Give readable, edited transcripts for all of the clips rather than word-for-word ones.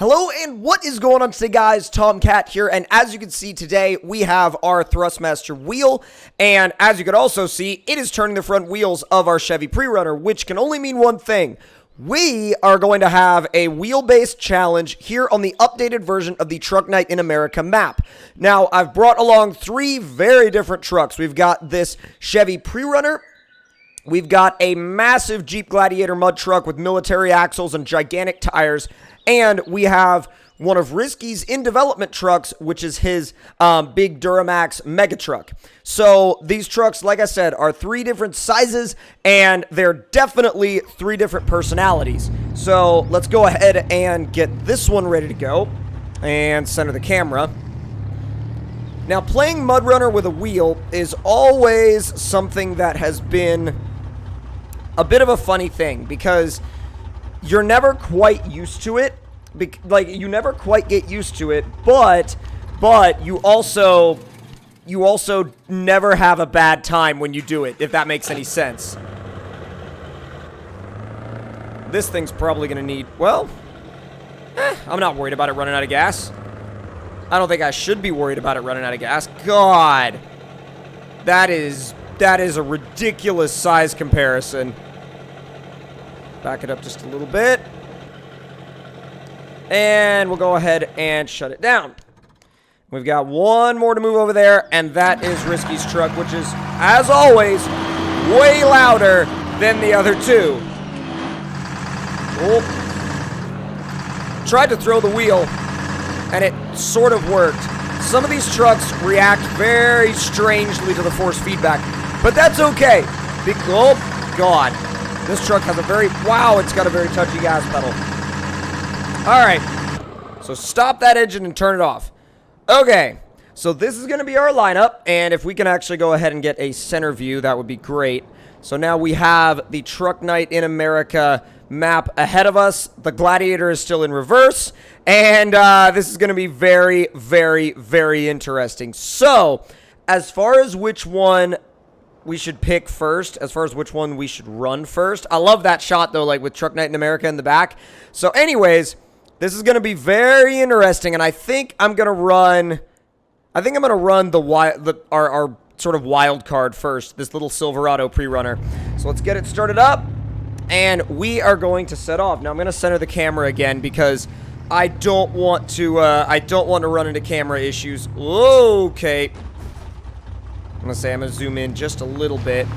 Hello and what is going on today, guys? Tomcat here, and as you can see today, we have our Thrustmaster wheel, and as you can also see, it is turning the front wheels of our Chevy Pre-Runner, which can only mean one thing. We are going to have a wheel-based challenge here on the updated version of the Truck Night in America map. Now, I've brought along three very different trucks. We've got this Chevy Pre-Runner, we've got a massive Jeep Gladiator mud truck with military axles and gigantic tires, and we have one of Risky's in-development trucks, which is his big Duramax mega truck. So these trucks, like I said, are three different sizes, and they're definitely three different personalities. So let's go ahead and get this one ready to go and center the camera. Now, playing MudRunner with a wheel is always something that has been a bit of a funny thing, because you're never quite used to it. Like, you never quite get used to it, but you also never have a bad time when you do it, if that makes any sense. This thing's probably gonna need, well, I'm not worried about it running out of gas. I don't think I should be worried about it running out of gas. God, that is a ridiculous size comparison. Back it up just a little bit. And we'll go ahead and shut it down. We've got one more to move over there, and that is Risky's truck, which is, as always, way louder than the other two. Oh. Tried to throw the wheel, and it sort of worked. Some of these trucks react very strangely to the force feedback, but that's okay. Oh, God. This truck has a very, wow, it's got a very touchy gas pedal. Alright, so stop that engine and turn it off. Okay, so this is going to be our lineup, and if we can actually go ahead and get a center view, that would be great. So now we have the Truck Night in America map ahead of us. The Gladiator is still in reverse, and this is going to be very, very, very interesting. So, as far as which one we should pick first, as far as which one we should run first, I love that shot, though, like with Truck Night in America in the back. So anyways, this is going to be very interesting, and I think I'm going to run our sort of wild card first, this little Silverado Pre-Runner. So let's get it started up, and we are going to set off. Now I'm going to center the camera again because I don't want to run into camera issues. Okay. I'm going to zoom in just a little bit.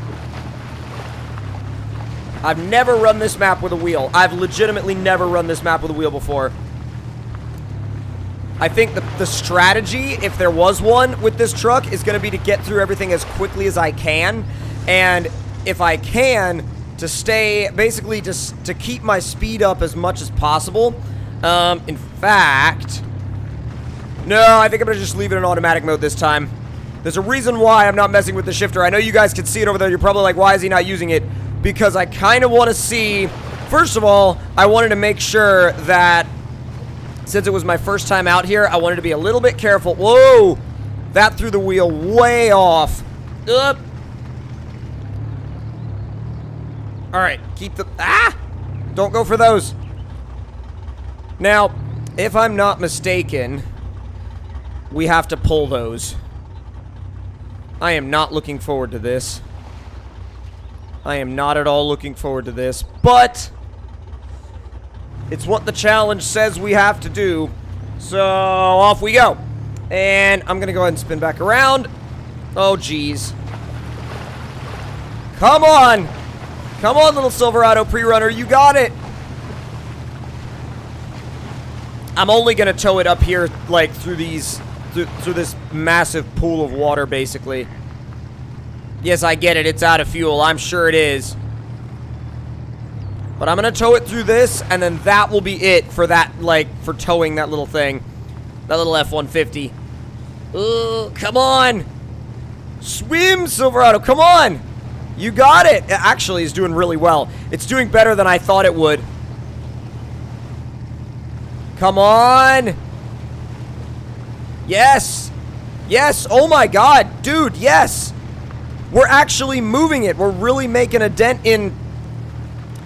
I've never run this map with a wheel. I've legitimately never run this map with a wheel before. I think the strategy, if there was one with this truck, is going to be to get through everything as quickly as I can. And if I can, to stay, basically just to keep my speed up as much as possible. In fact, no, I think I'm going to just leave it in automatic mode this time. There's a reason why I'm not messing with the shifter. I know you guys can see it over there. You're probably like, why is he not using it? Because I kind of want to see, first of all, I wanted to make sure that since it was my first time out here, I wanted to be a little bit careful. Whoa! That threw the wheel way off. Up. Alright, keep the, don't go for those. Now, if I'm not mistaken, we have to pull those. I am not looking forward to this. I am not at all looking forward to this, but it's what the challenge says we have to do. So off we go. And I'm going to go ahead and spin back around. Oh, geez. Come on. Come on, little Silverado Pre-Runner. You got it. I'm only going to tow it up here, like, through these, through this massive pool of water, basically. Yes, I get it. It's out of fuel. I'm sure it is. But I'm going to tow it through this, and then that will be it for that, like, for towing that little thing. That little F-150. Ooh, come on. Swim, Silverado. Come on. You got it. It actually is doing really well. It's doing better than I thought it would. Come on. Yes. Yes. Oh, my God. Dude, yes. We're actually moving it. We're really making a dent in,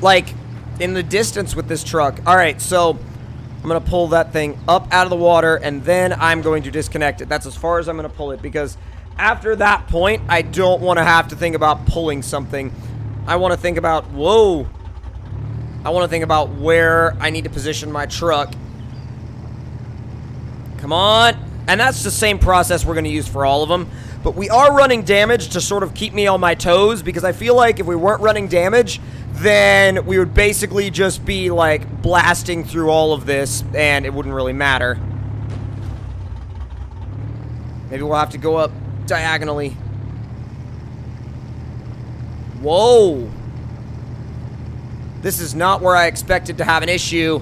like, in the distance with this truck. All right, so I'm going to pull that thing up out of the water, and then I'm going to disconnect it. That's as far as I'm going to pull it, because after that point, I don't want to have to think about pulling something. I want to think about, whoa. I want to think about where I need to position my truck. Come on. And that's the same process we're going to use for all of them. But we are running damage to sort of keep me on my toes, because I feel like if we weren't running damage, then we would basically just be, like, blasting through all of this, and it wouldn't really matter. Maybe we'll have to go up diagonally. Whoa. This is not where I expected to have an issue.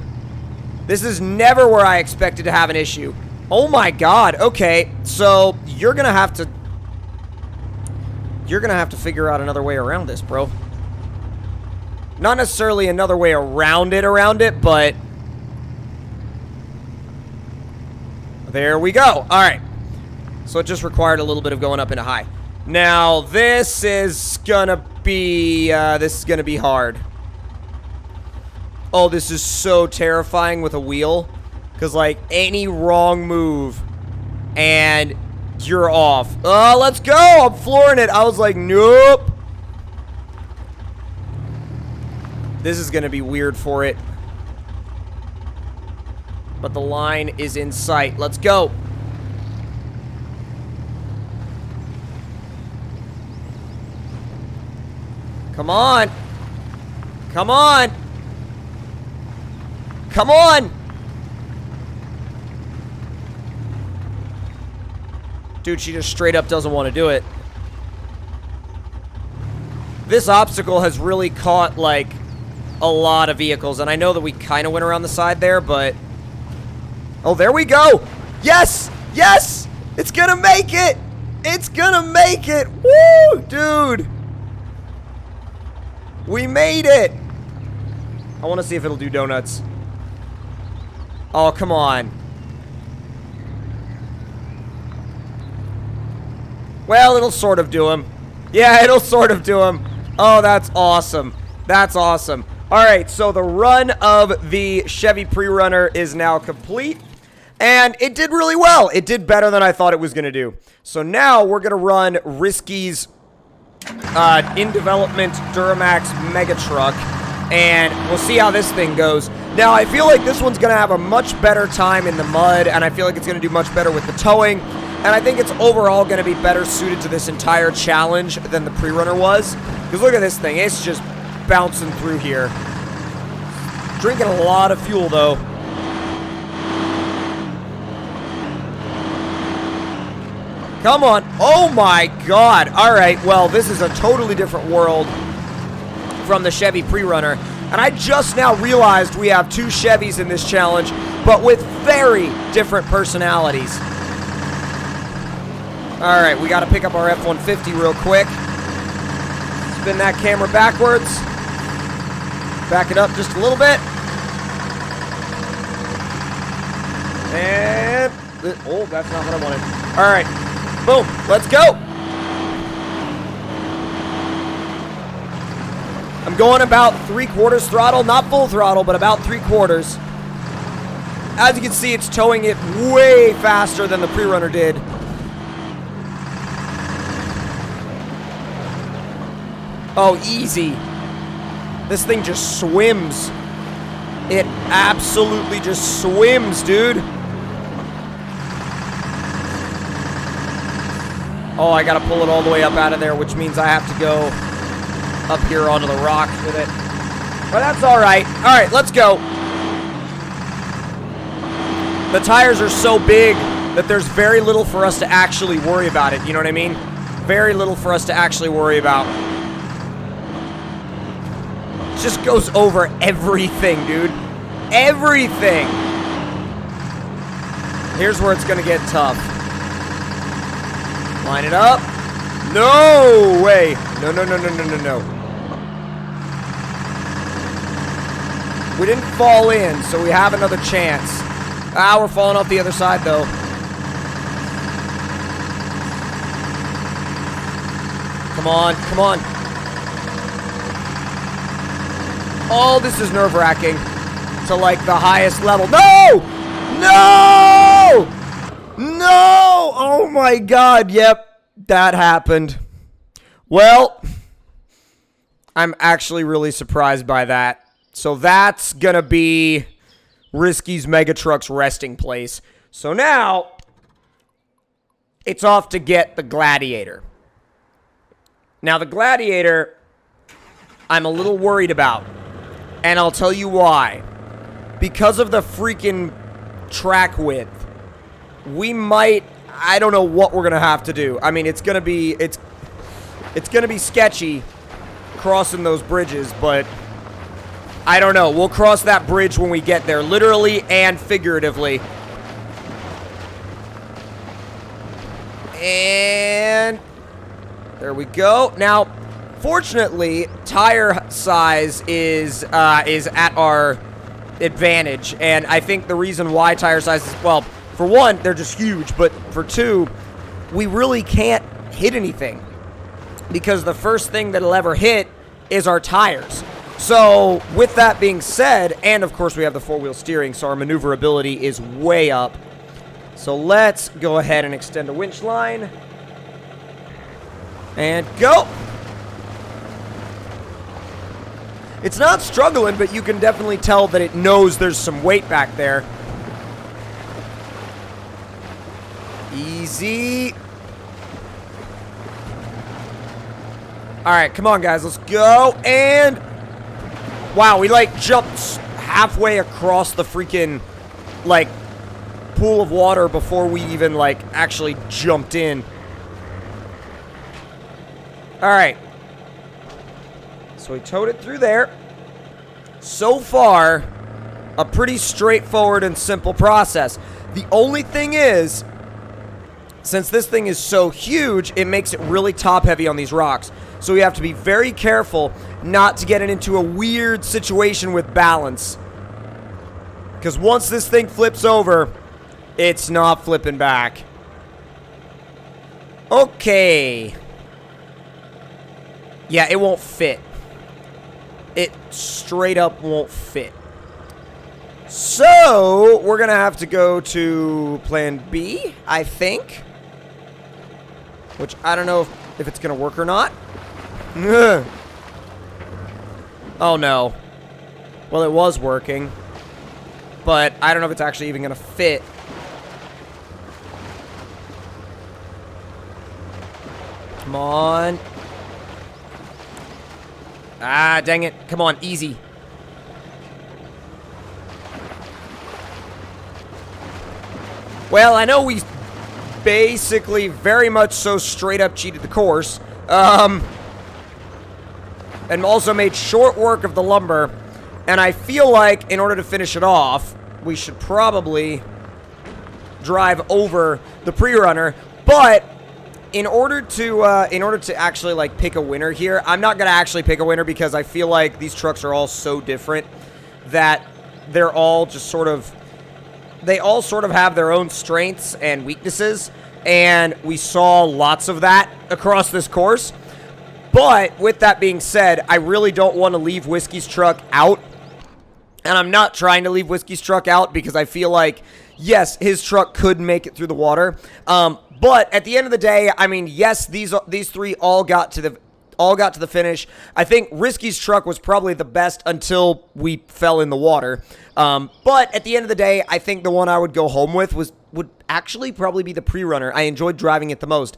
This is never where I expected to have an issue. Oh my god. Okay, so you're gonna have to figure out another way around this, bro. Not necessarily another way around it, but there we go. All right. So it just required a little bit of going up into high. Now, this is gonna be hard. Oh, this is so terrifying with a wheel. Because, like, any wrong move, and you're off. Oh, let's go! I'm flooring it. I was like, nope. This is gonna be weird for it. But the line is in sight. Let's go. Come on. Come on. Come on. Dude, she just straight up doesn't want to do it. This obstacle has really caught, like, a lot of vehicles. And I know that we kind of went around the side there, but... Oh, there we go! Yes! Yes! It's gonna make it! It's gonna make it! Woo! Dude! We made it! I want to see if it'll do donuts. Oh, come on. Well, it'll sort of do him. Yeah, it'll sort of do him. Oh, that's awesome. That's awesome. Alright, so the run of the Chevy Pre-Runner is now complete. And it did really well. It did better than I thought it was going to do. So now we're going to run Risky's in development Duramax Mega Truck. And we'll see how this thing goes. Now, I feel like this one's going to have a much better time in the mud. And I feel like it's going to do much better with the towing. And I think it's overall going to be better suited to this entire challenge than the Pre-Runner was. Because look at this thing. It's just bouncing through here. Drinking a lot of fuel, though. Come on. Oh, my God. All right. Well, this is a totally different world from the Chevy Pre-Runner. And I just now realized we have two Chevys in this challenge, but with very different personalities. All right, we got to pick up our F-150 real quick. Spin that camera backwards. Back it up just a little bit. And... oh, that's not what I wanted. All right, boom, let's go. I'm going about 3/4 throttle, not full throttle, but about 3/4. As you can see, it's towing it way faster than the Pre-Runner did. Oh, easy. This thing just swims. It absolutely just swims, dude. Oh, I gotta pull it all the way up out of there, which means I have to go up here onto the rocks with it. But that's alright. Alright, let's go. The tires are so big that there's very little for us to actually worry about it. You know what I mean? Very little for us to actually worry about. Just goes over everything, dude. Everything. Here's where it's gonna get tough. Line it up. No way. No, no, no, no, no, no, no. We didn't fall in, so we have another chance. Ah, we're falling off the other side, though. Come on, come on. Oh, this is nerve-wracking. to, like, the highest level. No! No! No! Oh, my God. Yep, that happened. Well, I'm actually really surprised by that. So that's going to be Risky's Mega Truck's resting place. So now, it's off to get the Gladiator. Now, the Gladiator, I'm a little worried about. And I'll tell you why. Because of the freaking track width, we might, I don't know what we're going to have to do. I mean, it's going to be sketchy crossing those bridges, but I don't know. We'll cross that bridge when we get there, literally and figuratively. And there we go. Now, fortunately, tire size is at our advantage, and I think the reason why tire size is, well, for one, they're just huge, but for two, we really can't hit anything because the first thing that'll ever hit is our tires. So, with that being said, and of course we have the four-wheel steering, so our maneuverability is way up. So let's go ahead and extend the winch line. And go! It's not struggling, but you can definitely tell that it knows there's some weight back there. Easy. Alright, come on, guys. Let's go. And wow, we, like, jumped halfway across the freaking, like, pool of water before we even, like, actually jumped in. Alright. So we towed it through there. So far, a pretty straightforward and simple process. The only thing is, since this thing is so huge, it makes it really top-heavy on these rocks. So we have to be very careful not to get it into a weird situation with balance. Because once this thing flips over, it's not flipping back. Okay. Yeah, it won't fit. It straight up won't fit. So, we're going to have to go to plan B, I think. Which, I don't know if it's going to work or not. Ugh. Oh, no. Well, it was working. But I don't know if it's actually even going to fit. Come on. Ah, dang it. Come on, easy. Well, I know we basically very much so straight up cheated the course. And also made short work of the lumber. And I feel like in order to finish it off, we should probably drive over the pre-runner. But in order to actually, like, pick a winner here, I'm not going to actually pick a winner because I feel like these trucks are all so different that they're all just sort of, they all sort of have their own strengths and weaknesses, and we saw lots of that across this course. But with that being said, I really don't want to leave Whiskey's truck out, and I'm not trying to leave Whiskey's truck out because I feel like, yes, his truck could make it through the water. But at the end of the day, I mean, yes, these three all got to the finish. I think Risky's truck was probably the best until we fell in the water. But at the end of the day, I think the one I would go home with would actually probably be the pre-runner. I enjoyed driving it the most.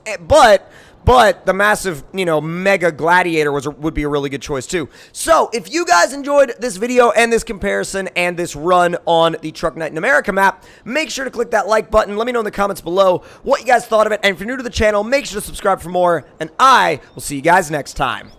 But the massive, you know, Mega Gladiator would be a really good choice too. So, if you guys enjoyed this video and this comparison and this run on the Truck Night in America map, make sure to click that like button. Let me know in the comments below what you guys thought of it. And if you're new to the channel, make sure to subscribe for more. And I will see you guys next time.